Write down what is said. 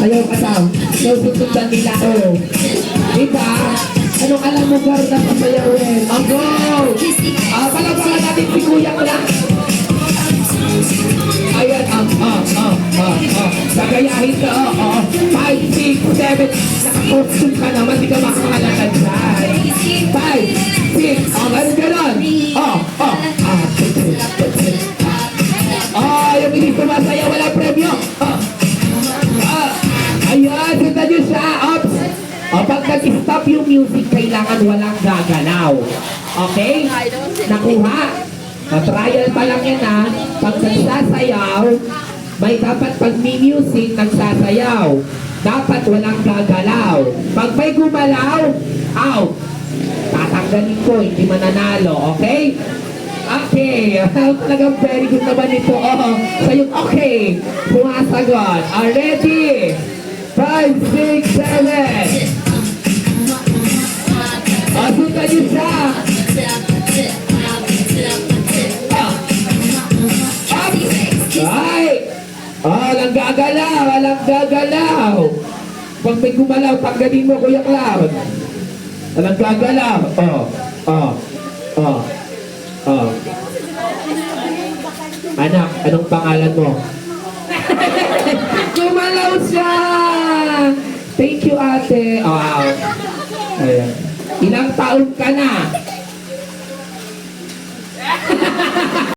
Ayaw ka daw. Susundan nila. Oh. Diba? Anong alam mo, Garda, pasayawin? Ang go! Palapakan natin si Kuya ko lang. Ayan, Nagayahin ka, 5, 6, 7. Naka-costume ka naman, di ka makakalakad dyan. 5, 6, ganun. Yung hindi sumasaya, wala premyo. Ayan, sundan nyo siya. Ops. Pag nag-stop yung music, kailangan walang gagalaw. Okay? Nakuha. Trial pa lang yan ha. Pag nagsasayaw, may dapat pag may music, nagsasayaw. Dapat walang gagalaw. Pag may gumalaw, out. Tatanggalin ko, hindi mananalo. Okay? Okay. Talagang very good naman ito. Sa'yo, okay. Pumasagot. Ready? 5, 6, 7. Sundan nyo siya. Ay! Walang gagalaw, walang gagalaw. Pag may gumalaw, tanggalin mo, Kuya Cloud. Walang gagalaw. Anak, anong pangalan mo? Gumalaw siya! Thank you, ate. Wow. Ayan. Ilang taon ka na?